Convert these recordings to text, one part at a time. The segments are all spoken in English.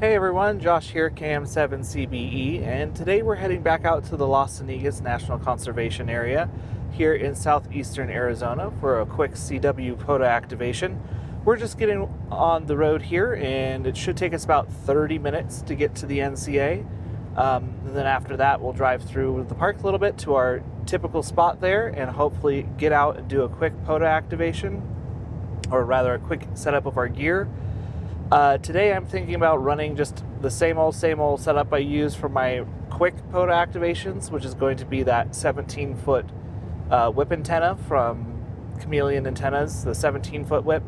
Hey everyone, Josh here, KM7CBE, and today we're heading back out to the Los Cienegas National Conservation Area here in southeastern Arizona for a quick CW POTA activation. We're just getting on the road here, and it should take us about 30 minutes to get to the NCA. And then after that, we'll drive through the park a little bit to our typical spot there and hopefully get out and do a quick POTA activation, or rather a quick setup of our gear. Today I'm thinking about running just the same old setup I use for my quick POTA activations, which is going to be that 17-foot whip antenna from Chameleon Antennas, the 17-foot whip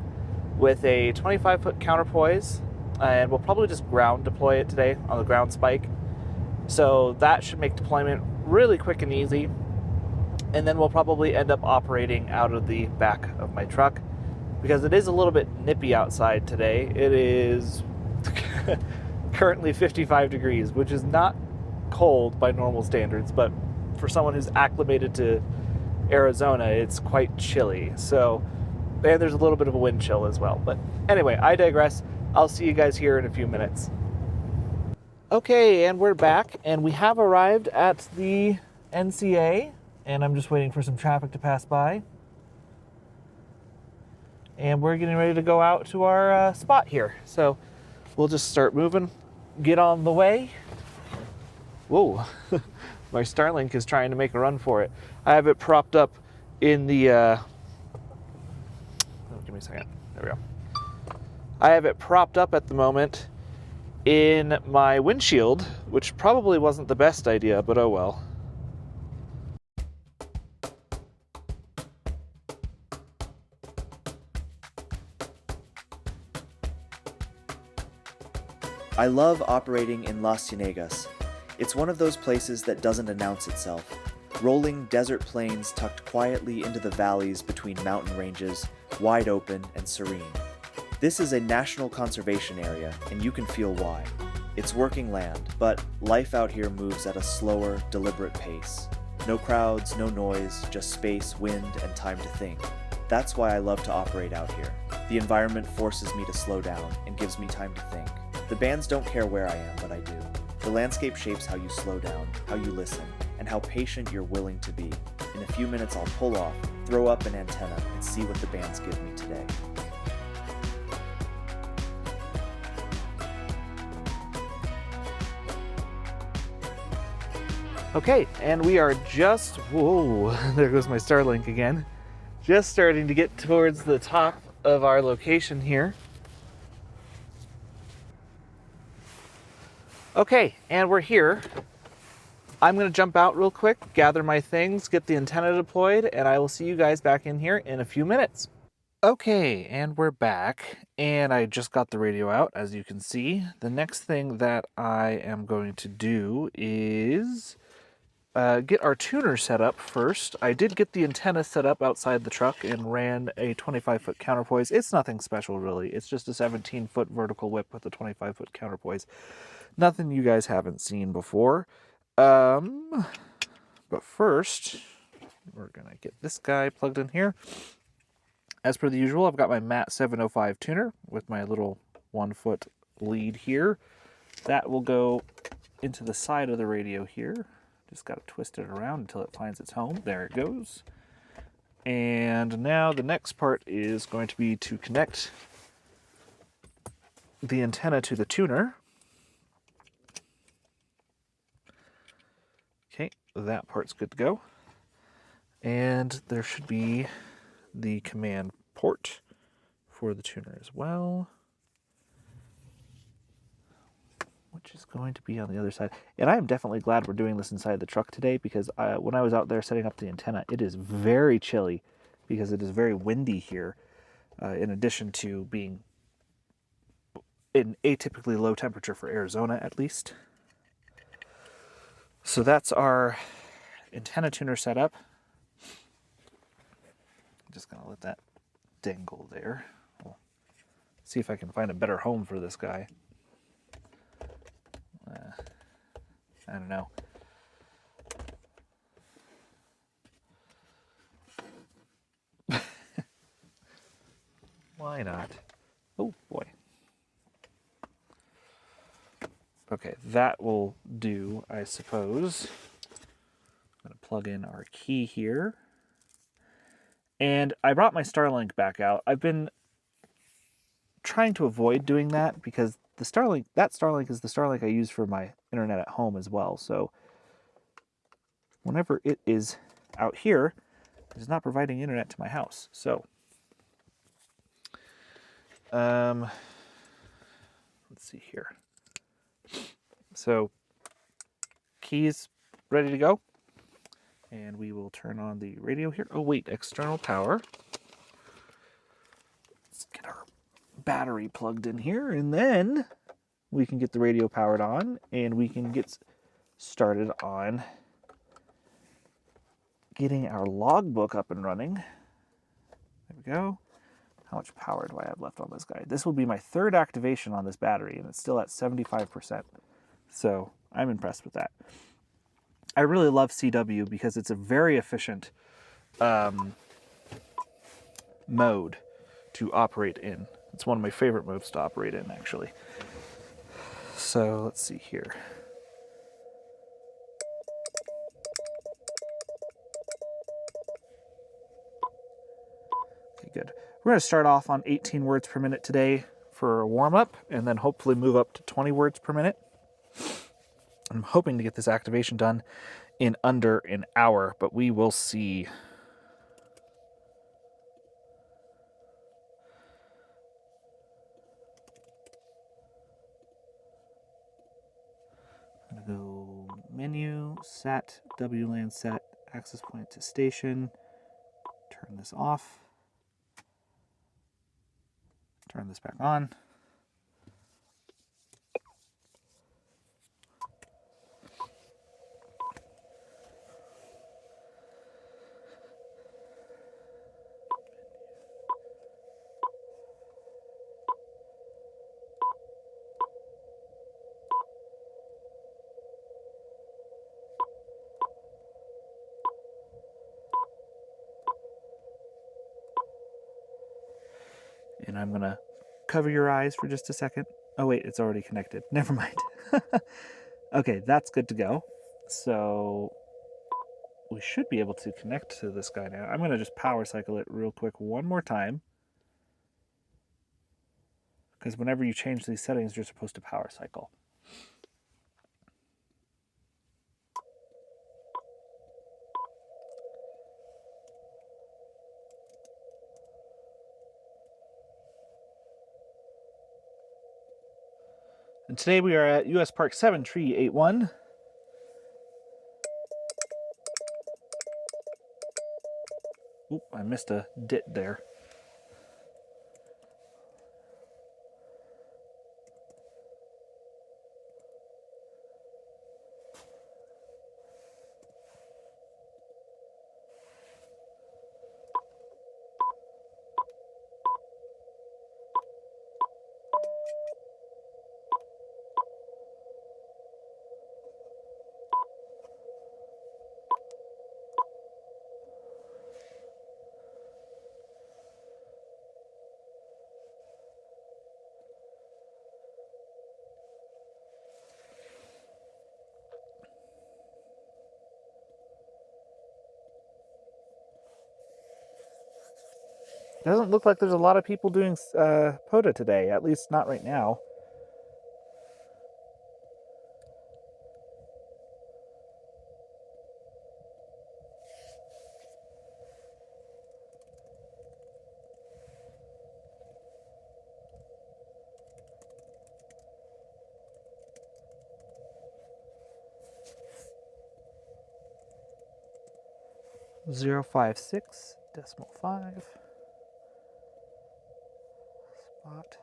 with a 25-foot counterpoise, and we'll probably just ground deploy it today on the ground spike. So that should make deployment really quick and easy, and then we'll probably end up operating out of the back of my truck, because it is a little bit nippy outside today. It is currently 55 degrees, which is not cold by normal standards, but for someone who's acclimated to Arizona, it's quite chilly. So, and there's a little bit of a wind chill as well. But anyway, I digress. I'll see you guys here in a few minutes. Okay, and we're back, and we have arrived at the NCA, and I'm just waiting for some traffic to pass by. And we're getting ready to go out to our spot here. So we'll just start moving, get on the way. Whoa, my Starlink is trying to make a run for it. I have it propped up in the, oh, give me a second, there we go. I have it propped up at the moment in my windshield, which probably wasn't the best idea, but oh well. I love operating in Las Cienegas. It's one of those places that doesn't announce itself. Rolling desert plains tucked quietly into the valleys between mountain ranges, wide open and serene. This is a national conservation area, and you can feel why. It's working land, but life out here moves at a slower, deliberate pace. No crowds, no noise, just space, wind, and time to think. That's why I love to operate out here. The environment forces me to slow down and gives me time to think. The bands don't care where I am, but I do. The landscape shapes how you slow down, how you listen, and how patient you're willing to be. In a few minutes I'll pull off, throw up an antenna, and see what the bands give me today. Okay, and we are just, whoa, there goes my Starlink again. Just starting to get towards the top of our location here. Okay, and we're here. I'm going to jump out real quick, gather my things, get the antenna deployed, and I will see you guys back in here in a few minutes. Okay, and we're back, and I just got the radio out, as you can see. The next thing that I am going to do is get our tuner set up first. I did get the antenna set up outside the truck and ran a 25-foot counterpoise. It's nothing special, really. It's just a 17-foot vertical whip with a 25-foot counterpoise. Nothing you guys haven't seen before. But first, we're going to get this guy plugged in here. As per the usual, I've got my MAT 705 tuner with my little 1-foot lead here. That will go into the side of the radio here. Just got to twist it around until it finds its home. There it goes. And now the next part is going to be to connect the antenna to the tuner. Okay, that part's good to go. And there should be the command port for the tuner as well, which is going to be on the other side. And I am definitely glad we're doing this inside the truck today, because when I was out there setting up the antenna, it is very chilly because it is very windy here, in addition to being an atypically low temperature for Arizona, at least. So that's our antenna tuner setup. I'm just going to let that dangle there. We'll see if I can find a better home for this guy. I don't know. Why not? Oh boy. Okay, that will do, I suppose. I'm going to plug in our key here. And I brought my Starlink back out. I've been trying to avoid doing that because that Starlink is the Starlink I use for my internet at home as well. So whenever it is out here, it is not providing internet to my house. So let's see here. So keys ready to go. And we will turn on the radio here. Oh wait, external power. Let's get our battery plugged in here, and then we can get the radio powered on, and we can get started on getting our logbook up and running. There we go. How much power do I have left on this guy? This will be my third activation on this battery, and it's still at 75%. So I'm impressed with that. I really love CW because it's a very efficient mode to operate in. It's one of my favorite modes to operate in, actually. So let's see here. Okay, good. We're going to start off on 18 words per minute today for a warm-up, and then hopefully move up to 20 words per minute. I'm hoping to get this activation done in under an hour, but we will see. I'm going to go menu, set, WLAN set, access point to station, turn this off, turn this back on. And I'm going to cover your eyes for just a second. Oh, wait, it's already connected. Never mind. Okay, that's good to go. So we should be able to connect to this guy now. I'm going to just power cycle it real quick one more time. Because whenever you change these settings, you're supposed to power cycle. And today we are at US Park 7, Tree 81. Oop, I missed a dit there. Doesn't look like there's a lot of people doing POTA today, at least not right now. Zero 0.56.5 spot.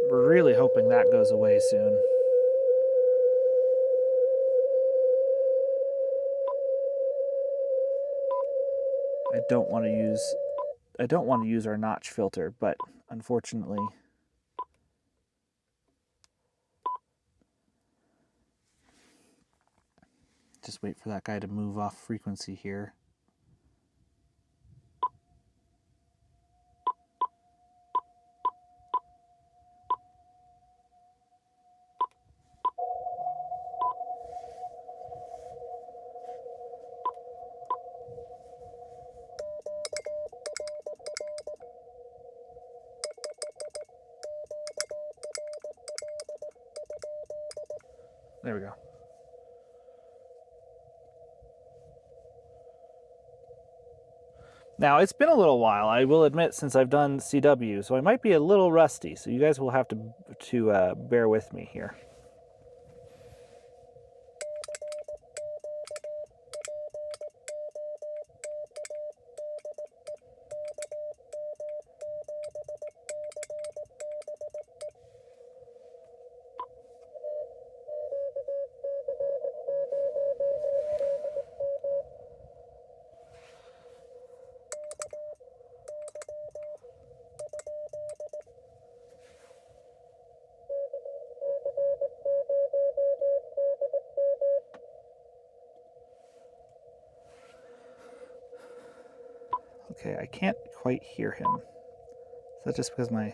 We're really hoping that goes away soon. I don't want to use our notch filter, but unfortunately just wait for that guy to move off frequency here. There we go. Now, it's been a little while, I will admit, since I've done CW, so I might be a little rusty, so you guys will have to bear with me here. Okay, I can't quite hear him. Is that just because my...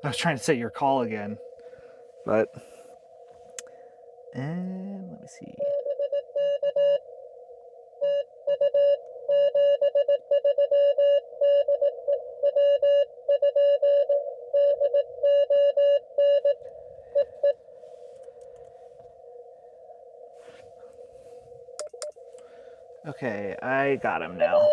I was trying to say your call again, but and let me see. Okay, I got him now.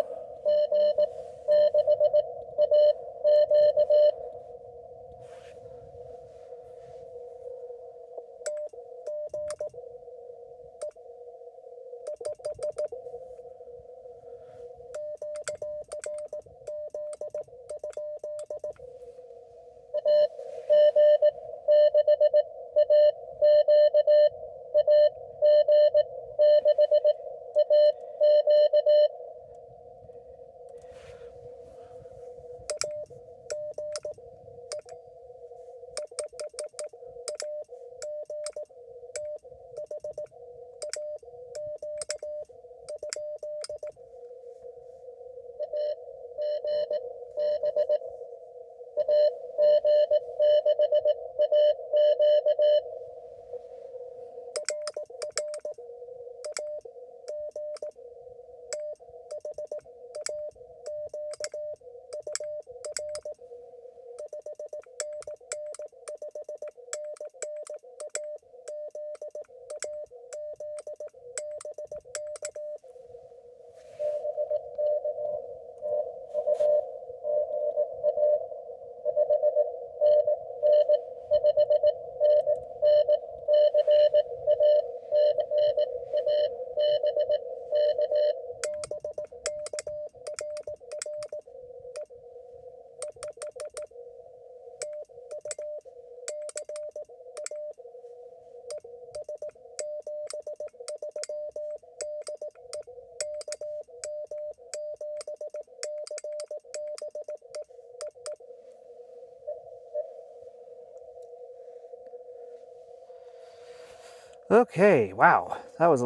Okay, wow, that was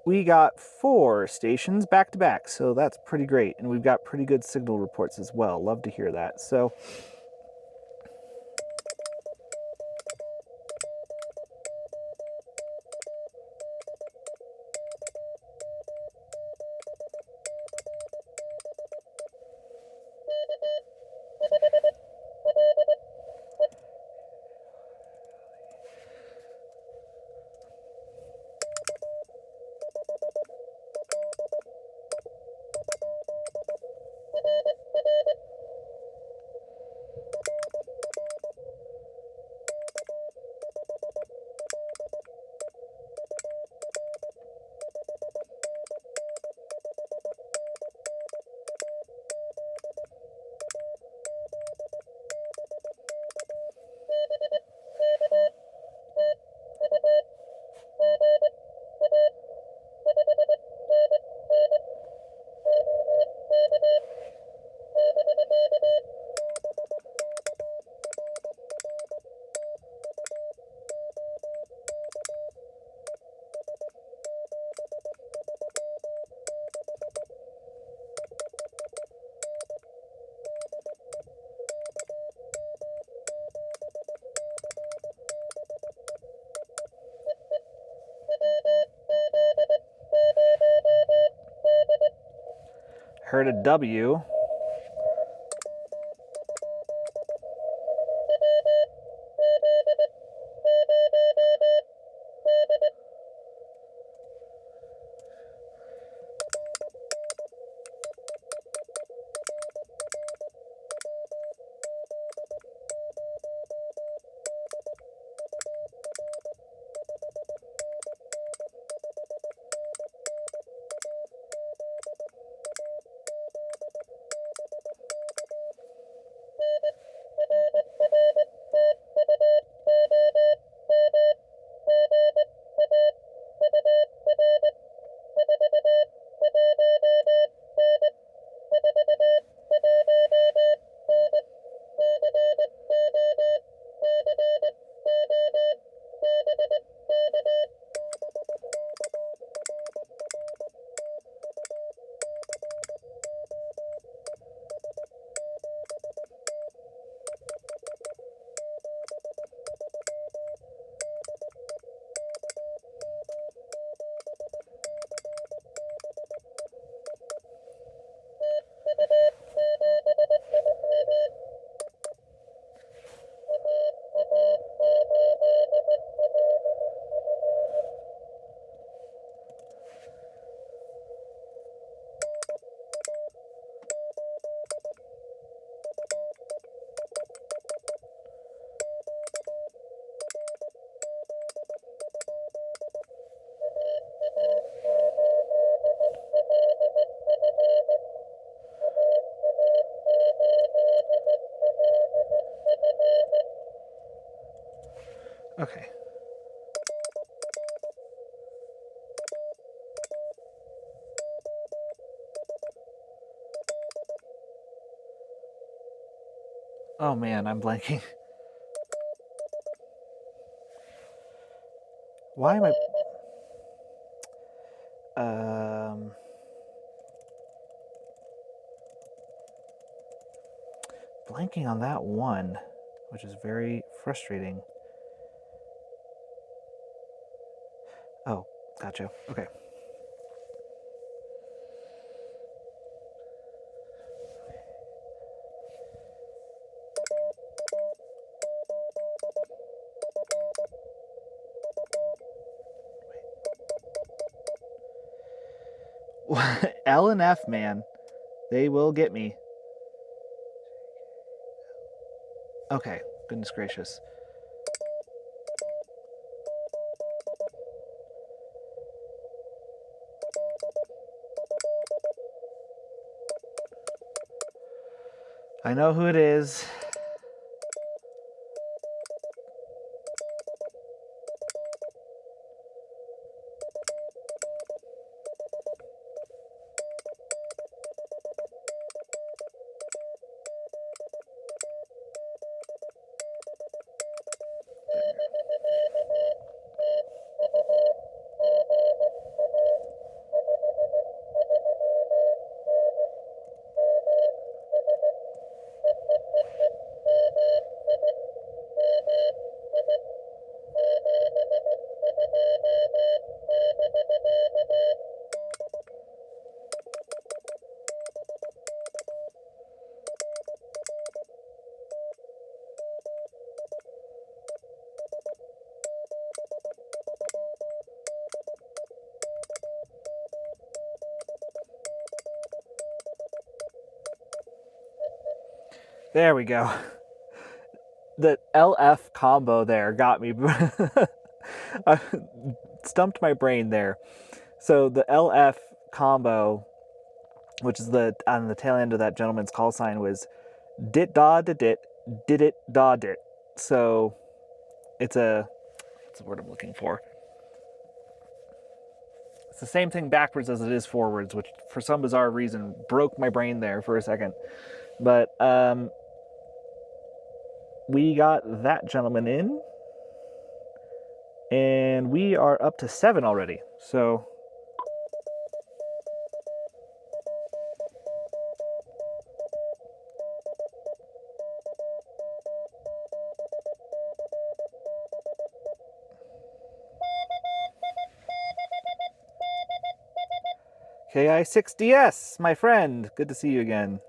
we got 4 stations back to back, so that's pretty great, and we've got pretty good signal reports as well. Love to hear that. So heard a W. Okay. Oh man, I'm blanking. Why am I... blanking on that one, which is very frustrating. Oh, gotcha. Okay. L and F, man. They will get me. Okay, goodness gracious. I know who it is. There we go. The LF combo there got me. I stumped my brain there. So the LF combo, which is on the tail end of that gentleman's call sign, was dit da did it da dit. So it's what's the word I'm looking for? It's the same thing backwards as it is forwards, which for some bizarre reason broke my brain there for a second. But we got that gentleman in, and we are up to 7 already. So KI6DS, my friend, good to see you again.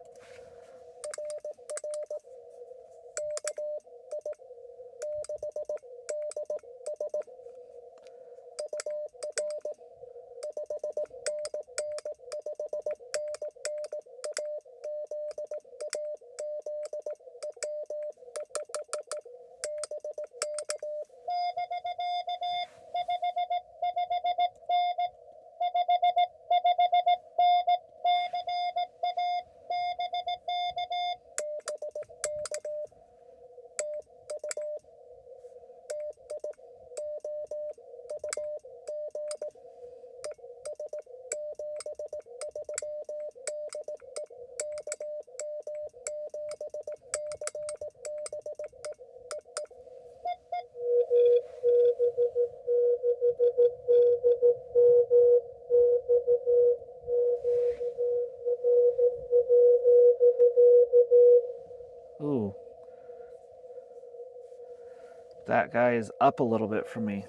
Ooh. That guy is up a little bit from me.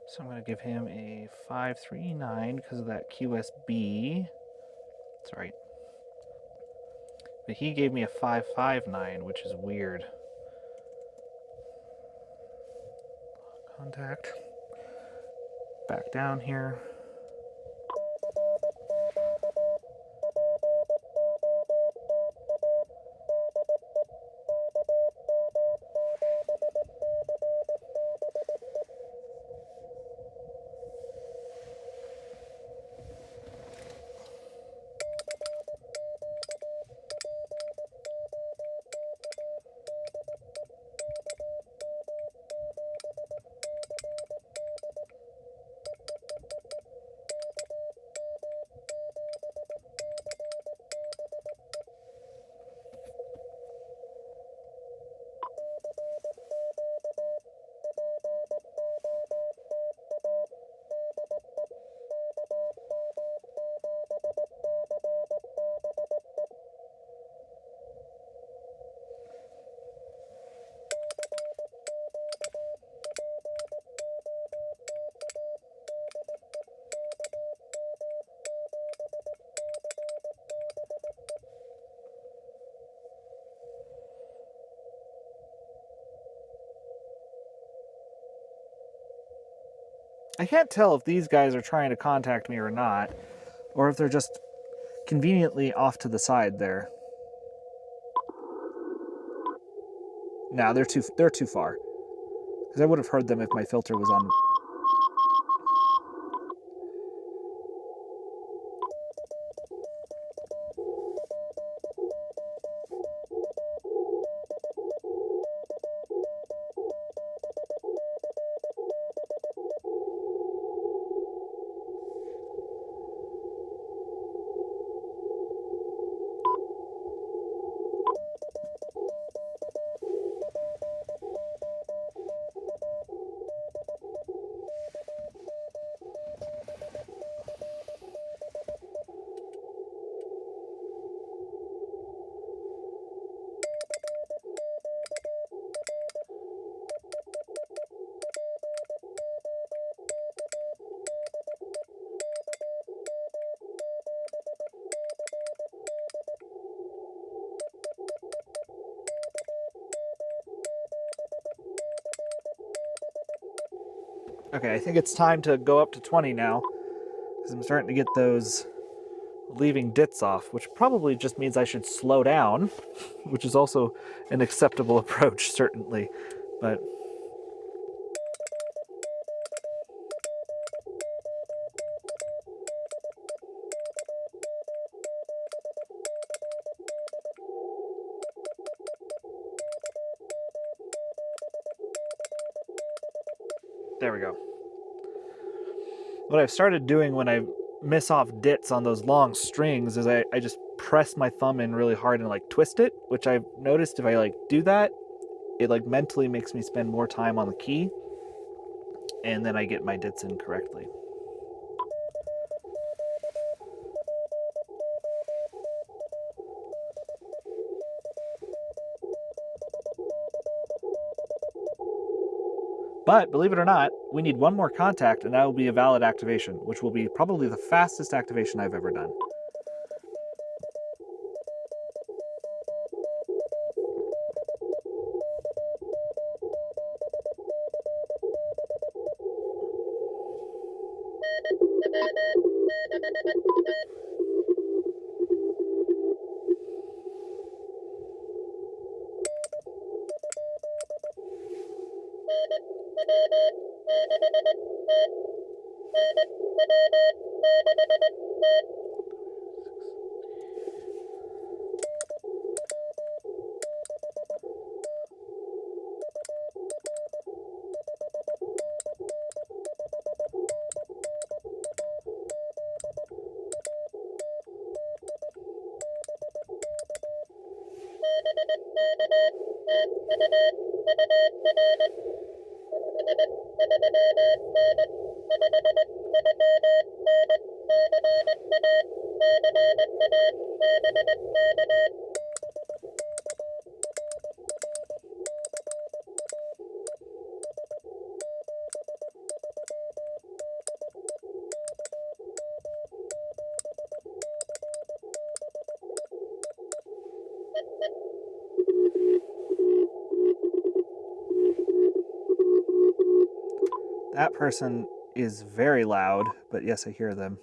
So I'm going to give him a 539 because of that QSB. That's right. But he gave me a 559, which is weird. Contact. Back down here. I can't tell if these guys are trying to contact me or not, or if they're just conveniently off to the side there. Nah, they're too far. Because I would have heard them if my filter was on. Okay, I think it's time to go up to 20 now, because I'm starting to get those leaving dits off, which probably just means I should slow down, which is also an acceptable approach, certainly. But there we go. What I've started doing when I miss off dits on those long strings is I just press my thumb in really hard and like twist it, which I've noticed if I like do that, it like mentally makes me spend more time on the key, and then I get my dits in correctly. But believe it or not, we need one more contact and that will be a valid activation, which will be probably the fastest activation I've ever done. That person is very loud, but yes, I hear them.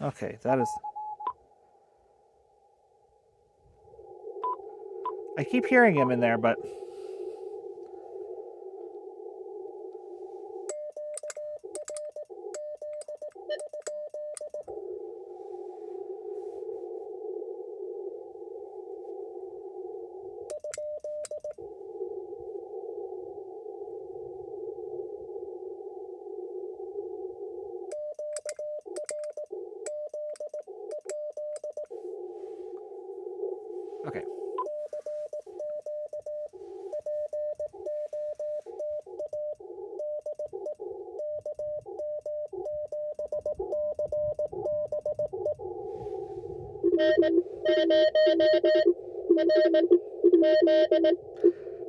Okay, that is... I keep hearing him in there, but... Okay.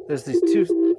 There's these two...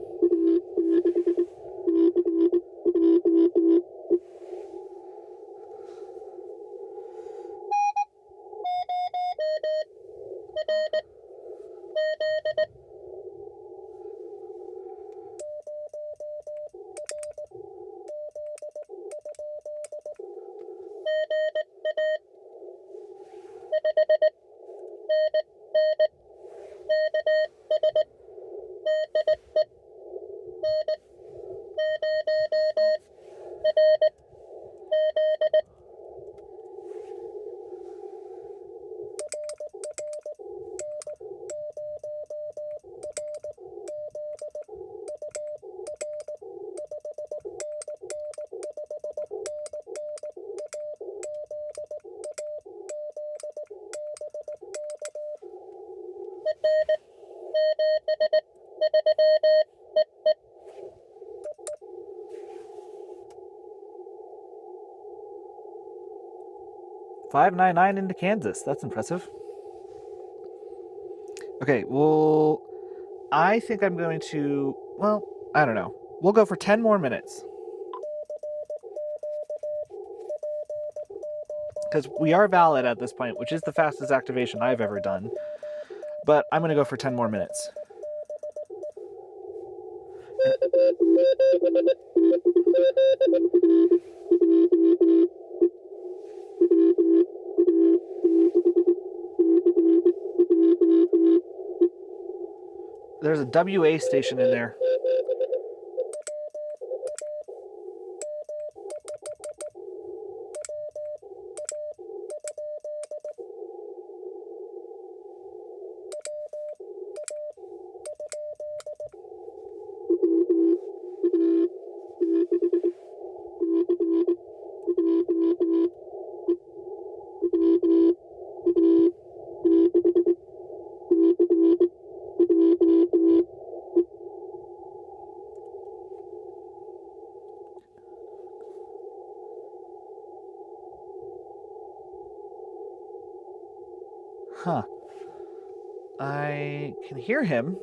$5.99 into Kansas. That's impressive. Okay, well, I think I'm going to, well, I don't know. We'll go for 10 more minutes. Because we are valid at this point, which is the fastest activation I've ever done. But I'm going to go for 10 more minutes. There's a WA station in there. Huh. I can hear him.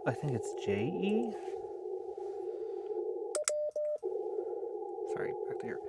I think it's JE. Sorry, back to here.